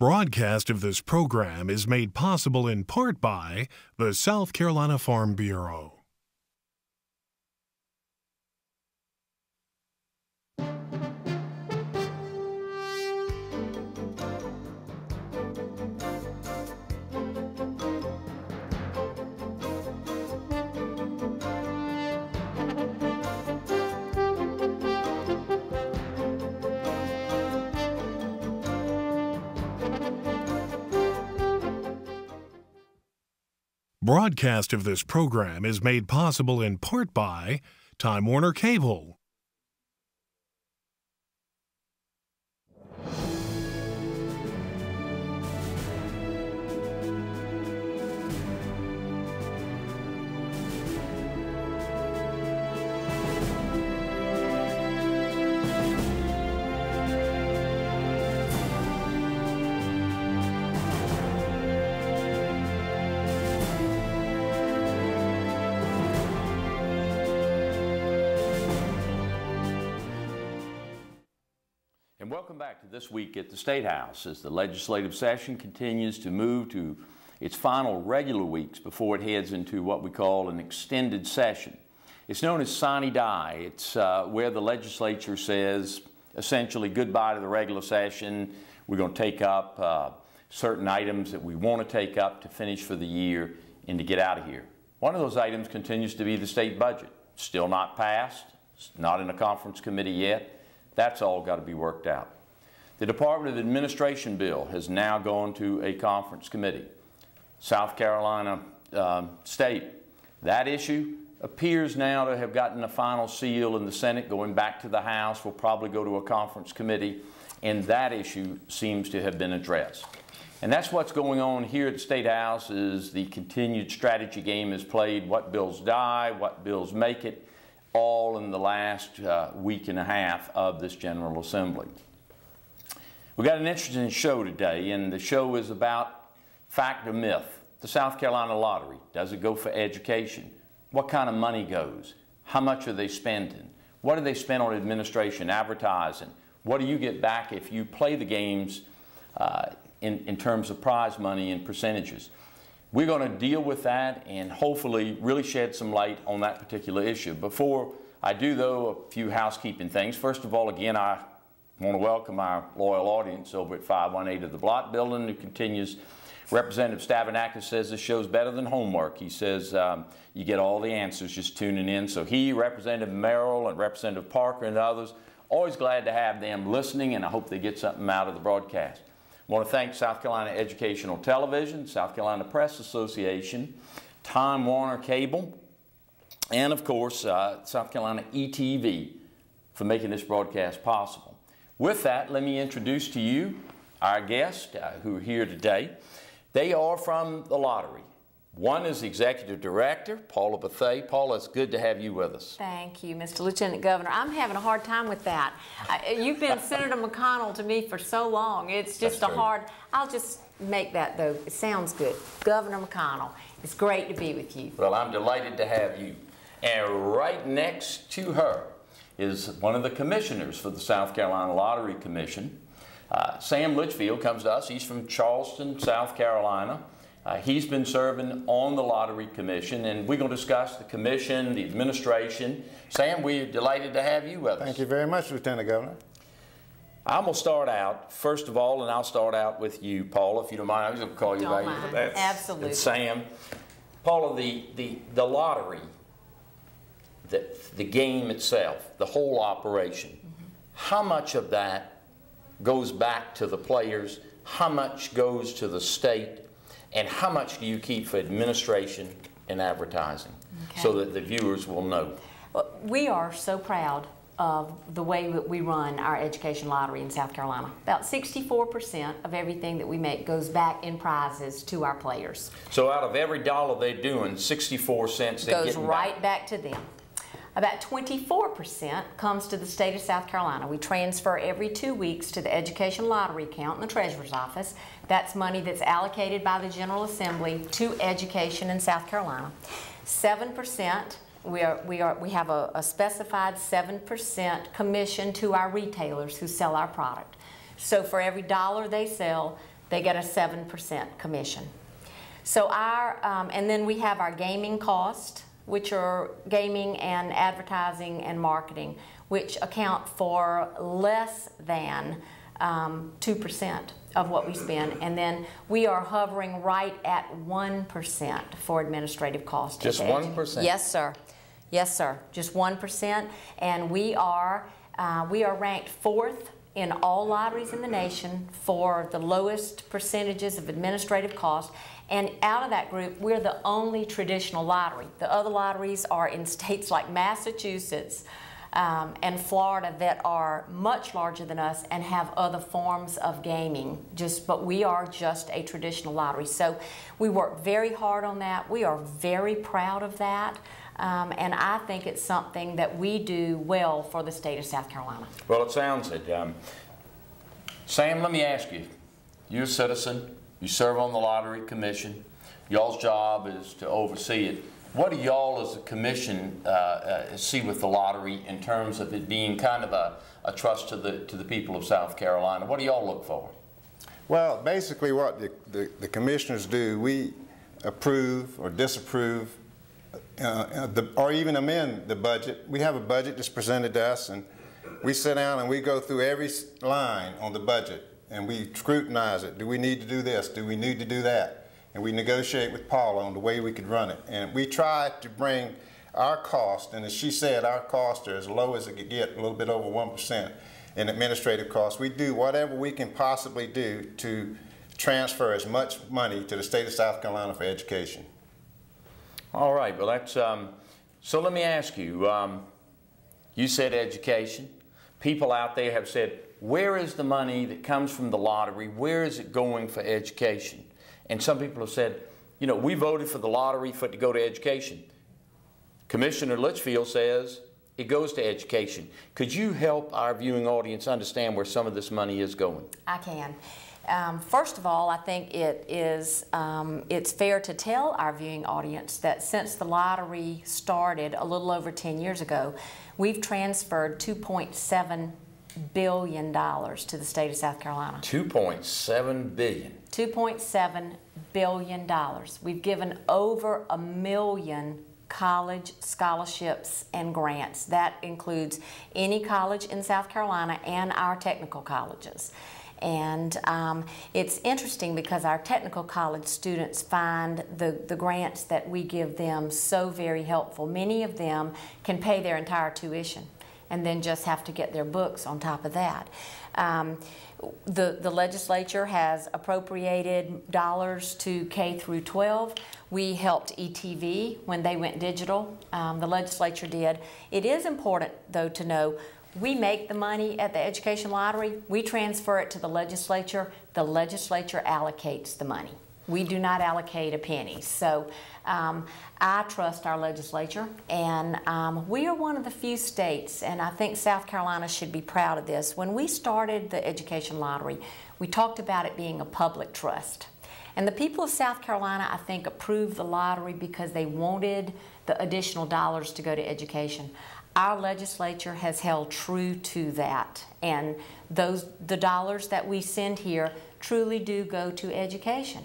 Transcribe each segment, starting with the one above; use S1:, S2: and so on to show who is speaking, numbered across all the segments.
S1: Broadcast of this program is made possible in part by the South Carolina Farm Bureau. Broadcast of this program is made possible in part by Time Warner Cable.
S2: And welcome back to This Week at the State House as the legislative session continues to move to its final regular weeks before it heads into what we call an extended session. It's known as sine die. It's where the legislature says essentially goodbye to the regular session. We're going to take up certain items that we want to take up to finish for the year and to get out of here. One of those items continues to be the state budget. Still not passed. It's not in a conference committee yet. That's all got to be worked out. The Department of Administration bill has now gone to a conference committee. South Carolina State, that issue appears now to have gotten a final seal in the Senate, going back to the House, will probably go to a conference committee, and that issue seems to have been addressed. And that's what's going on here at the State House. Is the continued strategy game is played. What bills die, what bills make it, all in the last week and a half of this General Assembly. We've got an interesting show today, and the show is about fact or myth. The South Carolina Lottery, does it go for education? What kind of money goes? How much are they spending? What do they spend on administration, advertising? What do you get back if you play the games in terms of prize money and percentages? We're going to deal with that and hopefully really shed some light on that particular issue. Before I do, though, a few housekeeping things. First of all, again, I want to welcome our loyal audience over at 518 of the Block Building who continues. Representative Stavernakis says this show's better than homework. He says you get all the answers just tuning in. So he, Representative Merrill, and Representative Parker and others, always glad to have them listening, and I hope they get something out of the broadcast. I want to thank South Carolina Educational Television, South Carolina Press Association, Time Warner Cable, and of course South Carolina ETV for making this broadcast possible. With that, let me introduce to you our guests who are here today. They are from the lottery. One is the Executive Director, Paula Bethea. Paula, it's good to have you with us.
S3: Thank you, Mr. Lieutenant Governor. I'm having a hard time with that. You've been Senator McConnell to me for so long. It's just I'll just make that, though. It sounds good. Governor McConnell, it's great to be with you.
S2: Well, I'm delighted to have you. And right next to her is one of the commissioners for the South Carolina Lottery Commission. Sam Litchfield comes to us. He's from Charleston, South Carolina. He's been serving on the Lottery Commission, and we're going to discuss the commission, the administration. Sam, we're delighted to have you with us.
S4: Thank you very much, Lieutenant Governor.
S2: I'm going to start out, first of all, and I'll start out with you, Paula, if you don't mind. I was going to call you by you for that.
S3: Absolutely.
S2: And Sam. Paula, the lottery, the game itself, the whole operation, how much of that goes back to the players? How much goes to the state? And how much do you keep for administration and advertising so that the viewers will know?
S3: Well, we are so proud of the way that we run our education lottery in South Carolina. About 64% of everything that we make goes back in prizes to our players.
S2: So out of every dollar they're doing, 64 cents they're
S3: goes right back to them. About 24% comes to the state of South Carolina. We transfer every 2 weeks to the education lottery account in the Treasurer's office. That's money that's allocated by the General Assembly to education in South Carolina. 7%, we have a specified 7% commission to our retailers who sell our product. So for every dollar they sell, they get a 7% commission. So and then we have our gaming cost, which are gaming and advertising and marketing, which account for less than 2% of what we spend. And then we are hovering right at 1% for administrative costs.
S2: Just 1%?
S3: Yes, sir. Yes, sir. Just 1%. And we are ranked 4th in all lotteries in the nation for the lowest percentages of administrative costs. And out of that group, we're the only traditional lottery. The other lotteries are in states like Massachusetts and Florida that are much larger than us and have other forms of gaming. But we are just a traditional lottery. So we work very hard on that. We are very proud of that. And I think it's something that we do well for the state of South Carolina.
S2: Well, it sounds it. Sam, let me ask you. You're a citizen. You serve on the Lottery Commission. Y'all's job is to oversee it. What do y'all as a commission see with the lottery in terms of it being kind of a trust to the people of South Carolina? What do y'all look for?
S4: Well, basically what the commissioners do, we approve or disapprove or even amend the budget. We have a budget that's presented to us, and we sit down and we go through every line on the budget and we scrutinize it. Do we need to do this? Do we need to do that? And we negotiate with Paula on the way we could run it. And we try to bring our cost, and as she said, our costs are as low as it could get, a little bit over 1% in administrative costs. We do whatever we can possibly do to transfer as much money to the state of South Carolina for education.
S2: All right, well that's, so let me ask you, you said education. People out there have said, where is the money that comes from the lottery? Where is it going for education? And some people have said, you know, we voted for the lottery for it to go to education. Commissioner Litchfield says it goes to education. Could you help our viewing audience understand where some of this money is going?
S3: I can. First of all, I think it's fair to tell our viewing audience that since the lottery started a little over 10 years ago, we've transferred $2.7 billion to the state of South Carolina.
S2: $2.7 billion.
S3: $2.7 billion. We've given over 1 million college scholarships and grants. That includes any college in South Carolina and our technical colleges. And it's interesting because our technical college students find the grants that we give them so very helpful. Many of them can pay their entire tuition and then just have to get their books on top of that. The legislature has appropriated dollars to K through 12. We helped ETV when they went digital. The legislature did. It is important, though, to know we make the money at the education lottery. We transfer it to the legislature. The legislature allocates the money. We do not allocate a penny. So I trust our legislature, and we are one of the few states, and I think South Carolina should be proud of this. When we started the education lottery, we talked about it being a public trust. And the people of South Carolina, I think, approved the lottery because they wanted the additional dollars to go to education. Our legislature has held true to that, and the dollars that we send here truly do go to education.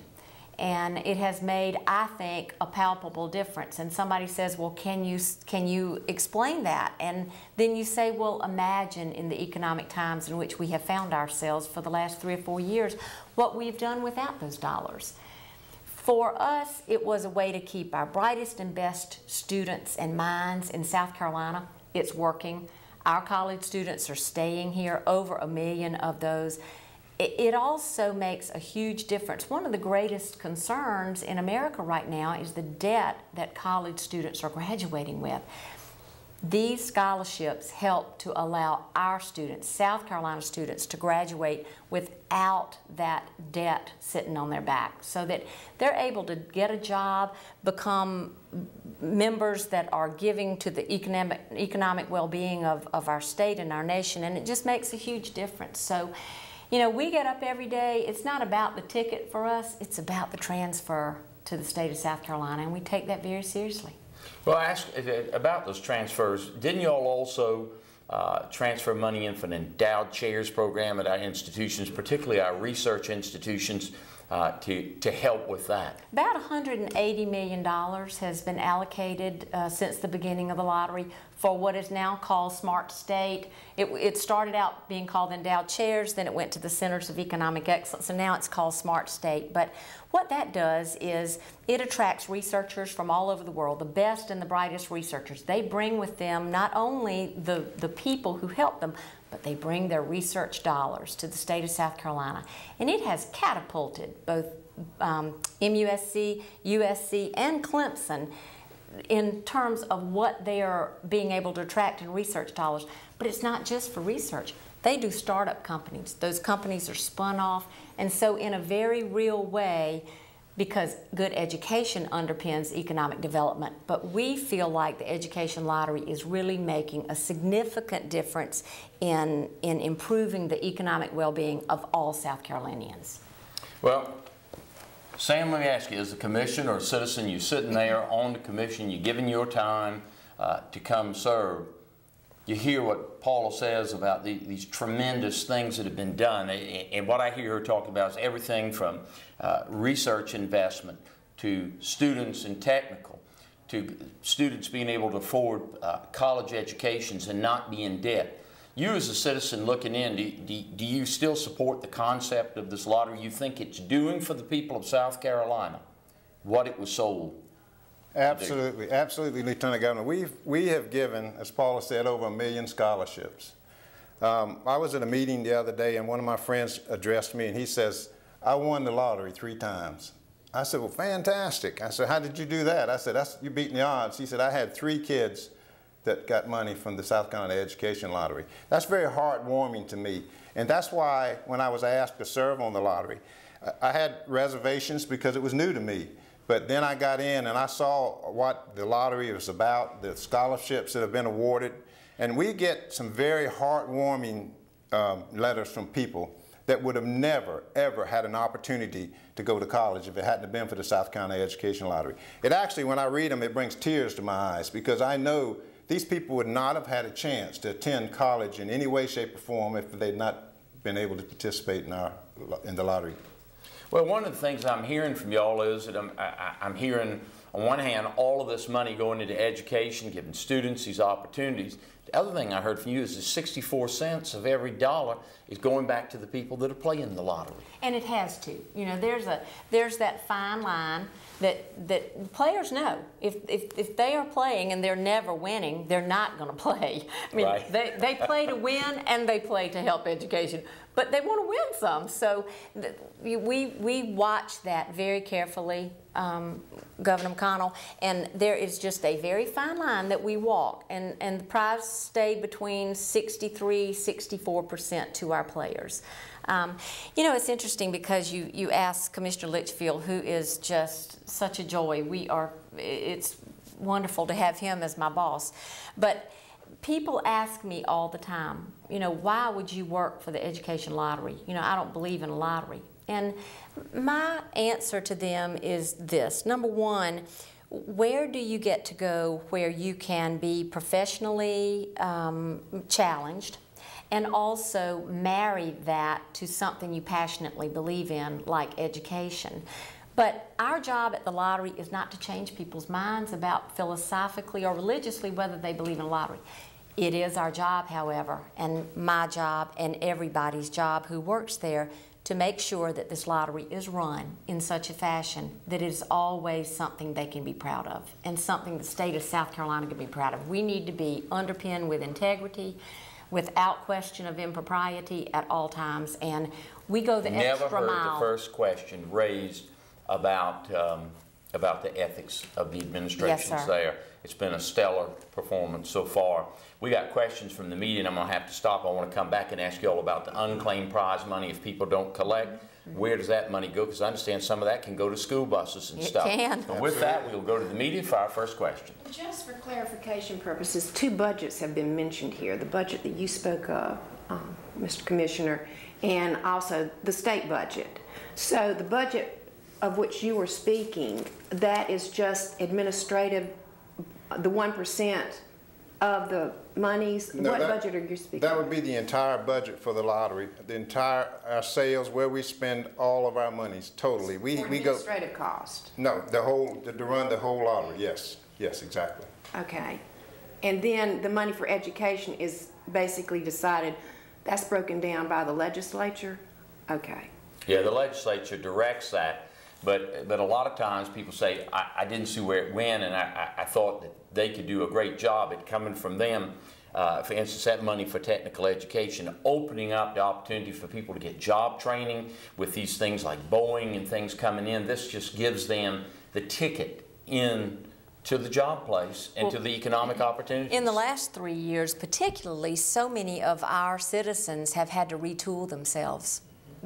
S3: And it has made, I think, a palpable difference. And somebody says, well, can you explain that? And then you say, well, imagine in the economic times in which we have found ourselves for the last 3 or 4 years, what we've done without those dollars. For us, it was a way to keep our brightest and best students and minds in South Carolina. It's working. Our college students are staying here, over 1 million of those. It also makes a huge difference. One of the greatest concerns in America right now is the debt that college students are graduating with. These scholarships help to allow our students, South Carolina students, to graduate without that debt sitting on their back, so that they're able to get a job, become members that are giving to the economic well-being of our state and our nation, and it just makes a huge difference. So, you know, we get up every day. It's not about the ticket for us. It's about the transfer to the state of South Carolina, and we take that very seriously.
S2: Well, I asked about those transfers. Didn't you all also transfer money in for an endowed chairs program at our institutions, particularly our research institutions, to help with that?
S3: About $180 million has been allocated since the beginning of the lottery for what is now called Smart State. It started out being called Endowed Chairs, then it went to the Centers of Economic Excellence, and now it's called Smart State. But what that does is it attracts researchers from all over the world, the best and the brightest researchers. They bring with them not only the people who help them, but they bring their research dollars to the state of South Carolina. And it has catapulted both MUSC, USC, and Clemson in terms of what they are being able to attract in research dollars. But it's not just for research. They do startup companies. Those companies are spun off. And so in a very real way, because good education underpins economic development, but we feel like the education lottery is really making a significant difference in improving the economic well-being of all South Carolinians.
S2: Well, Sam, let me ask you, as a commissioner or a citizen, you're sitting there on the commission, you're giving your time to come serve. You hear what Paula says about these tremendous things that have been done. And what I hear her talk about is everything from research investment to students and technical, to students being able to afford college educations and not be in debt. You as a citizen looking in, do you still support the concept of this lottery? You think it's doing for the people of South Carolina what it was sold?
S4: Absolutely, absolutely, Lieutenant Governor. We have given, as Paula said, over 1 million scholarships. I was at a meeting the other day, and one of my friends addressed me, and he says, "I won the lottery 3 times." I said, "Well, fantastic." I said, "How did you do that?" I said, "You're beating the odds." He said, "I had 3 kids that got money from the South Carolina Education Lottery." That's very heartwarming to me, and that's why when I was asked to serve on the lottery, I had reservations because it was new to me. But then I got in and I saw what the lottery was about, the scholarships that have been awarded, and we get some very heartwarming letters from people that would have never, ever had an opportunity to go to college if it hadn't been for the South Carolina Education Lottery. It actually, when I read them, it brings tears to my eyes because I know these people would not have had a chance to attend college in any way, shape, or form if they'd not been able to participate in the lottery.
S2: Well, one of the things I'm hearing from y'all is that I'm hearing, on one hand, all of this money going into education, giving students these opportunities. The other thing I heard from you is that 64 cents of every dollar is going back to the people that are playing the lottery.
S3: And it has to. You know, there's that fine line that players know. If they are playing and they're never winning, they're not going to play. I mean,
S2: right.
S3: they play to win and they play to help education, but they want to win some. So we watch that very carefully, Governor McConnell, and there is just a very fine line that we walk, and the prize stayed between 63–64% to our players. You know, it's interesting because you asked Commissioner Litchfield, who is just such a joy. It's wonderful to have him as my boss. But people ask me all the time, you know, why would you work for the education lottery? You know, I don't believe in a lottery. And my answer to them is this. Number one, where do you get to go where you can be professionally challenged and also marry that to something you passionately believe in, like education? But our job at the lottery is not to change people's minds about philosophically or religiously whether they believe in a lottery. It is our job, however, and my job and everybody's job who works there, to make sure that this lottery is run in such a fashion that it is always something they can be proud of and something the state of South Carolina can be proud of. We need to be underpinned with integrity, without question of impropriety at all times, and we go the extra mile.
S2: Never heard the first question raised about the ethics of the administration there. It's been a stellar performance so far. We got questions from the media, and I'm going to have to stop. I want to come back and ask you all about the unclaimed prize money if people don't collect. Where does that money go? Because I understand some of that can go to school buses and stuff.
S3: It can.
S2: And with that, we'll go to the media for our first question.
S5: Just for clarification purposes, 2 budgets have been mentioned here. The budget that you spoke of, Mr. Commissioner, and also the state budget. So the budget of which you were speaking, that is just administrative, the 1% of the monies?
S4: No,
S5: What budget are you speaking
S4: That
S5: of?
S4: would be the entire budget for the lottery, our sales, where we spend all of our monies totally.
S5: For
S4: We go,
S5: administrative cost?
S4: no, to run the whole lottery, yes, exactly.
S5: Okay. And then the money for education is basically decided, that's broken down by the legislature? Okay.
S2: Yeah, the legislature directs that, but a lot of times people say, I didn't see where it went, and I thought that they could do a great job at coming from them. For instance, that money for technical education, opening up the opportunity for people to get job training with these things like Boeing and things coming in. This just gives them the ticket in to the job place and to the economic opportunities.
S3: In the last 3 years particularly, so many of our citizens have had to retool themselves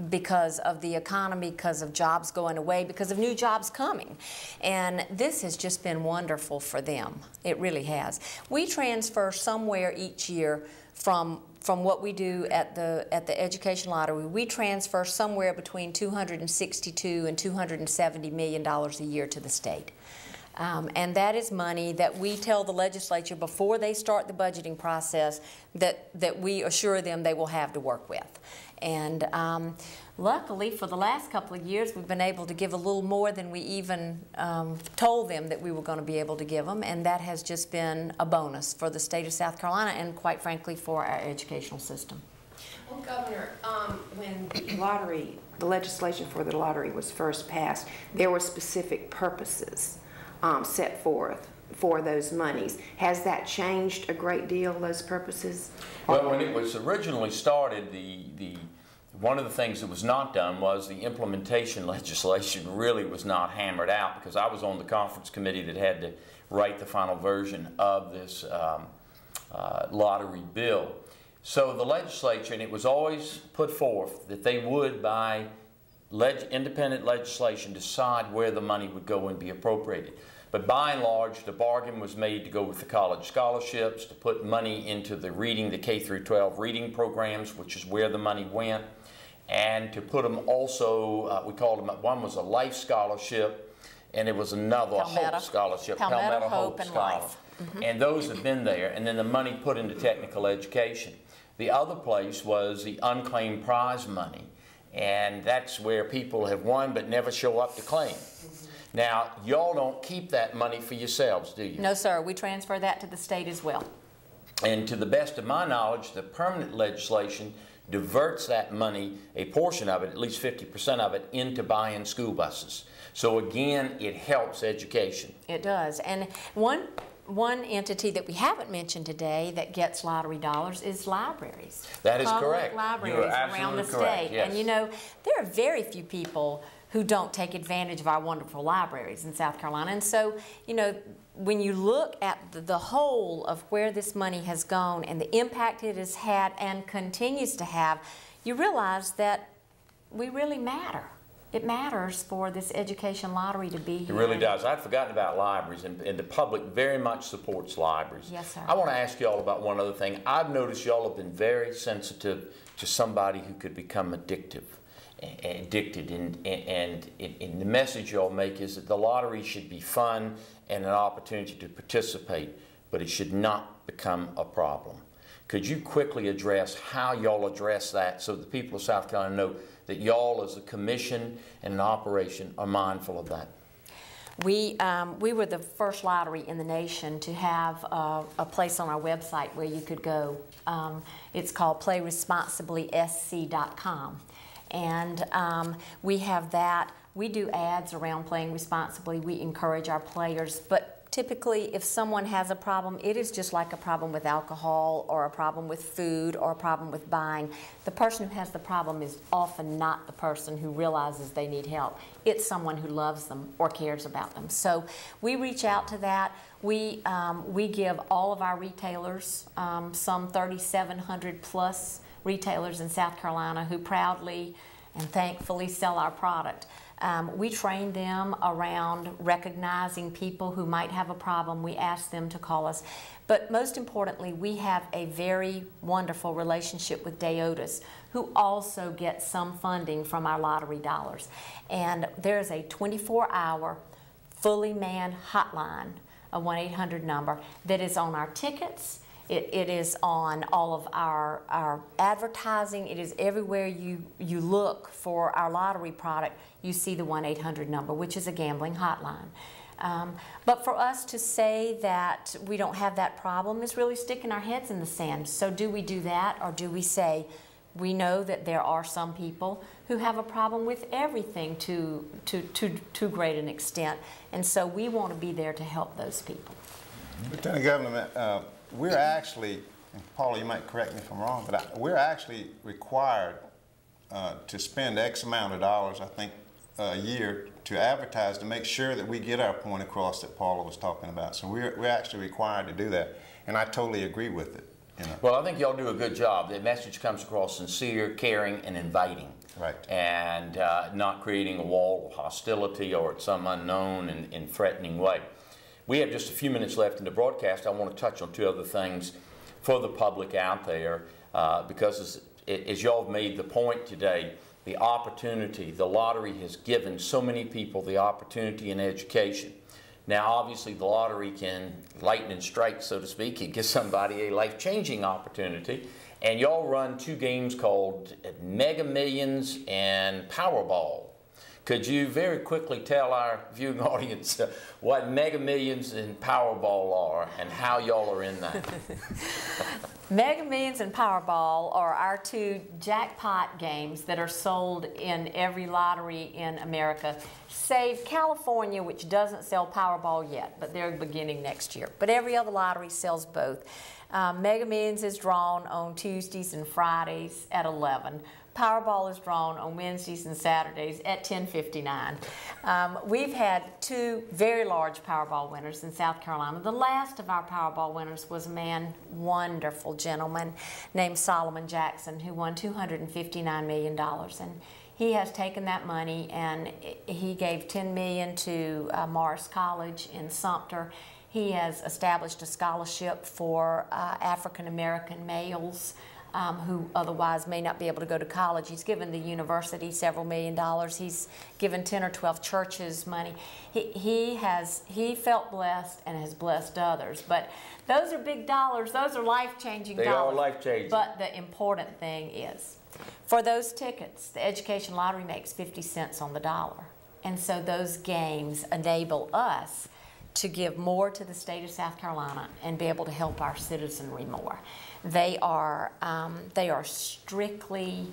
S3: because of the economy, because of jobs going away, because of new jobs coming. And this has just been wonderful for them. It really has. We transfer somewhere each year from what we do at the education lottery. We transfer somewhere between $262 and $270 million a year to the state. And that is money that we tell the legislature before they start the budgeting process that we assure them they will have to work with. And luckily, for the last couple of years, we've been able to give a little more than we even told them that we were going to be able to give them, and that has just been a bonus for the state of South Carolina and, quite frankly, for our educational system.
S5: Well, Governor, when the legislation for the lottery was first passed, there were specific purposes set forth for those monies. Has that changed a great deal, those purposes?
S2: Well, when it was originally started, one of the things that was not done was the implementation legislation really was not hammered out, because I was on the conference committee that had to write the final version of this lottery bill. So the legislature, and it was always put forth that they would, by independent legislation, decide where the money would go and be appropriated. But by and large, the bargain was made to go with the college scholarships, to put money into the K through 12 reading programs, which is where the money went, and to put them also, we called them, one was a life scholarship, and it was another, a hope scholarship,
S3: Palmetto Hope and Life.
S2: And those have been there, and then the money put into technical education. The other place was the unclaimed prize money, and that's where people have won but never show up to claim. Now, y'all don't keep that money for yourselves, do you?
S3: No, sir. We transfer that to the state as well.
S2: And to the best of my knowledge, the permanent legislation diverts that money, a portion of it, at least 50% of it, into buying school buses. So again, it helps education.
S3: It does. And one entity that we haven't mentioned today that gets lottery dollars is libraries.
S2: That is correct.
S3: Public
S2: You are
S3: libraries around the
S2: absolutely correct,
S3: state.
S2: yes.
S3: And you know, there are very few people who don't take advantage of our wonderful libraries in South Carolina. And so, you know, when you look at the whole of where this money has gone and the impact it has had and continues to have, you realize that we really matter. It matters for this education lottery to be here.
S2: It really does. I'd forgotten about libraries, and the public very much supports libraries.
S3: Yes, sir.
S2: I want to ask you all about one other thing. I've noticed y'all have been very sensitive to somebody who could become addicted, and the message y'all make is that the lottery should be fun and an opportunity to participate, but it should not become a problem. Could you quickly address how y'all address that so the people of South Carolina know that y'all as a commission and an operation are mindful of that?
S3: We were the first lottery in the nation to have a place on our website where you could go. It's called playresponsibly.sc.com. And we have that. We do ads around playing responsibly. We encourage our players. But typically, if someone has a problem, it is just like a problem with alcohol or a problem with food or a problem with buying. The person who has the problem is often not the person who realizes they need help. It's someone who loves them or cares about them. So we reach out to that. We give all of our retailers, some 3,700 plus retailers in South Carolina who proudly and thankfully sell our product. We train them around recognizing people who might have a problem. We ask them to call us. But most importantly, we have a very wonderful relationship with Deotis, who also gets some funding from our lottery dollars. And there's a 24-hour, fully manned hotline, a 1-800 number, that is on our tickets. It is on all of our advertising. It is everywhere you look for our lottery product, you see the 1-800 number, which is a gambling hotline. But for us to say that we don't have that problem is really sticking our heads in the sand. So do we do that, or do we say, we know that there are some people who have a problem with everything to too great an extent, and so we want to be there to help those people.
S4: Lieutenant Governor, we're actually, and Paula, you might correct me if I'm wrong, but we're actually required to spend X amount of dollars, I think, a year to advertise to make sure that we get our point across that Paula was talking about. So we're actually required to do that, and I totally agree with it. You know.
S2: Well, I think y'all do a good job. The message comes across sincere, caring, and inviting.
S4: Right.
S2: And not creating a wall of hostility or some unknown and threatening way. We have just a few minutes left in the broadcast. I want to touch on two other things for the public out there because as y'all have made the point today, the opportunity, the lottery has given so many people the opportunity in education. Now, obviously, the lottery can lightning strike, so to speak. It gives somebody a life-changing opportunity. And y'all run two games called Mega Millions and Powerball. Could you very quickly tell our viewing audience what Mega Millions and Powerball are and how y'all are in that?
S3: Mega Millions and Powerball are our two jackpot games that are sold in every lottery in America, save California, which doesn't sell Powerball yet, but they're beginning next year. But every other lottery sells both. Mega Millions is drawn on Tuesdays and Fridays at 11. Powerball is drawn on Wednesdays and Saturdays at 10:59. We've had two very large Powerball winners in South Carolina. The last of our Powerball winners was a man, wonderful gentleman, named Solomon Jackson, who won $259 million. And he has taken that money and he gave $10 million to Morris College in Sumter. He has established a scholarship for African American males who otherwise may not be able to go to college. He's given the university several $1 million. He's given 10 or 12 churches money. He felt blessed and has blessed others. But those are big dollars. Those are life-changing dollars.
S2: They are life-changing.
S3: But the important thing is, for those tickets, the education lottery makes 50 cents on the dollar. And so those games enable us to give more to the state of South Carolina and be able to help our citizenry more. They are strictly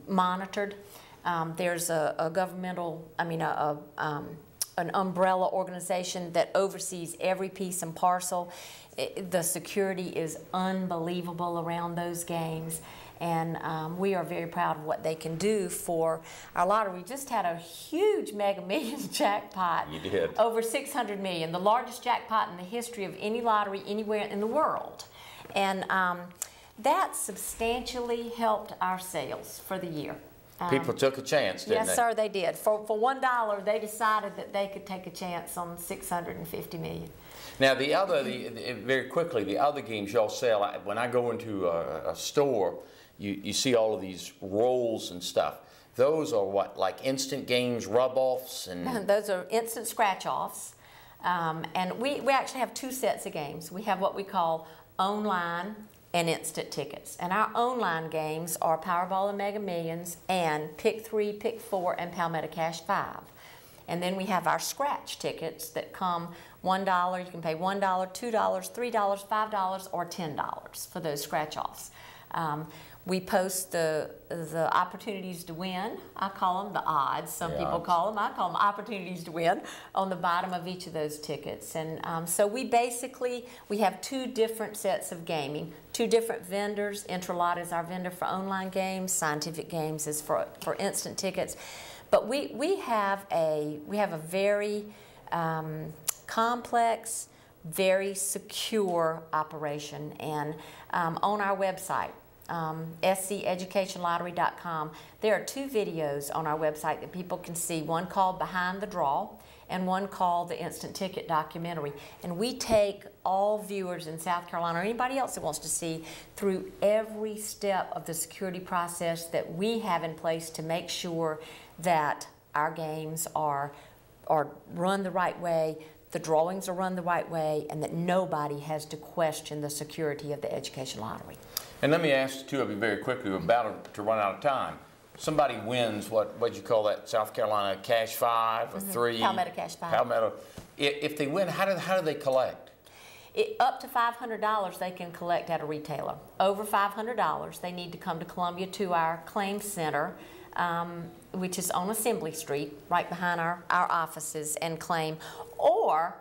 S3: monitored. There's a governmental, an umbrella organization that oversees every piece and parcel. The security is unbelievable around those games. And we are very proud of what they can do for our lottery. We just had a huge Mega Millions jackpot.
S2: You did.
S3: Over $600 million, the largest jackpot in the history of any lottery anywhere in the world. And that substantially helped our sales for the year.
S2: People took a chance, didn't they?
S3: Yes, sir, they did. For $1, they decided that they could take a chance on $650 million.
S2: Now, very quickly, the other games y'all sell, when I go into a store, you see all of these rolls and stuff. Those are what, like instant games, rub-offs? And
S3: those are instant scratch-offs. And we actually have two sets of games. We have what we call online and instant tickets. And our online games are Powerball and Mega Millions and Pick 3, Pick 4, and Palmetto Cash 5. And then we have our scratch tickets that come $1, you can pay $1, $2, $3, $5, or $10 for those scratch-offs. We post the opportunities to win. I call them the odds. Some people call them. I call them opportunities to win on the bottom of each of those tickets. And so we have two different sets of gaming, two different vendors. Intralot is our vendor for online games. Scientific Games is for instant tickets. But we have a very complex, very secure operation. And on our website, sceducationlottery.com, there are two videos on our website that people can see, one called Behind the Draw and one called the Instant Ticket Documentary. And we take all viewers in South Carolina or anybody else that wants to see through every step of the security process that we have in place to make sure that our games are run the right way, the drawings are run the right way, and that nobody has to question the security of the education lottery.
S2: And let me ask the two of you very quickly, we're about to run out of time. Somebody wins, what'd you call that, South Carolina Cash 5 or 3?
S3: Palmetto Cash 5.
S2: Palmetto. If they win, how do they collect?
S3: Up to $500 they can collect at a retailer. Over $500 they need to come to Columbia to our claim center, which is on Assembly Street, right behind our offices, and claim. Or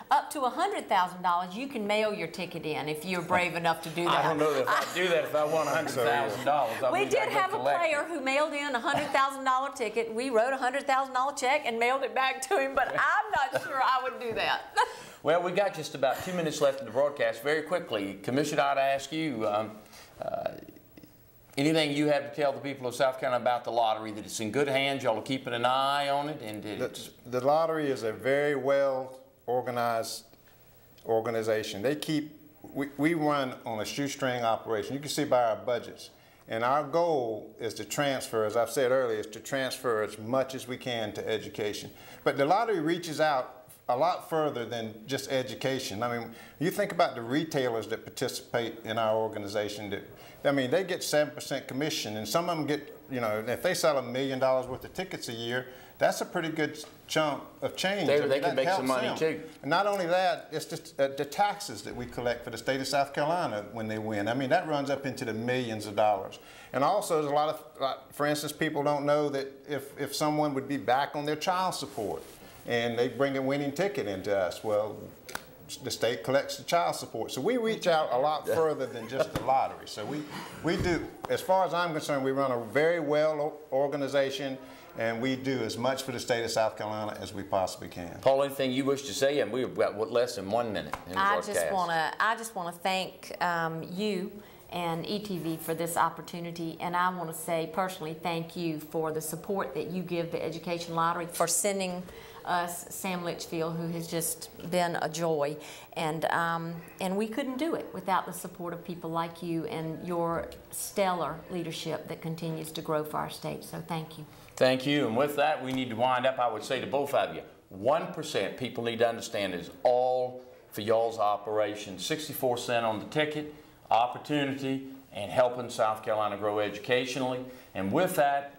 S3: up to $100,000 you can mail your ticket in if you're brave enough to do that.
S2: I don't know if I'd do that if I won $100,000.
S3: We did have a player who mailed in a $100,000 ticket. We wrote a $100,000 check and mailed it back to him, but I'm not sure I would do that.
S2: Well, we got just about 2 minutes left in the broadcast. Very quickly, Commissioner, I'd ask you, anything you have to tell the people of South Carolina about the lottery, that it's in good hands, y'all are keeping an eye on it? And
S4: the lottery is a very well organized organization. We run on a shoestring operation. You can see by our budgets. And our goal is to transfer, as I've said earlier, is to transfer as much as we can to education. But the lottery reaches out a lot further than just education. I mean, you think about the retailers that participate in our organization. I mean, they get 7% commission, and some of them get, you know, if they sell $1 million worth of tickets a year, that's a pretty good chunk of change.
S2: They can make some money too.
S4: And not only that, it's just the taxes that we collect for the state of South Carolina when they win. I mean, that runs up into the millions of dollars. And also, there's a lot of, for instance, people don't know that if someone would be back on their child support, and they bring a winning ticket into us, well, the state collects the child support. So we reach out a lot further than just the lottery. So we do, as far as I'm concerned, we run a very well organization, and we do as much for the state of South Carolina as we possibly can.
S2: Paul, anything you wish to say? And we've got less than 1 minute in the broadcast.
S3: I just want to thank you and ETV for this opportunity, and I want to say personally thank you for the support that you give the Education Lottery, for sending us Sam Litchfield, who has just been a joy, and we couldn't do it without the support of people like you and your stellar leadership that continues to grow for our state. So thank you.
S2: Thank you. And with that, we need to wind up. I would say to both of you, 1% people need to understand is all for y'all's operation. 64 cents on the ticket, opportunity, and helping South Carolina grow educationally. And with that,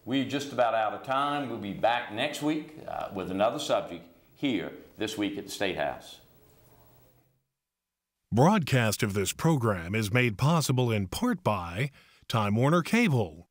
S2: we're just about out of time. We'll be back next week with another subject here this week at the State House.
S1: Broadcast of this program is made possible in part by Time Warner Cable,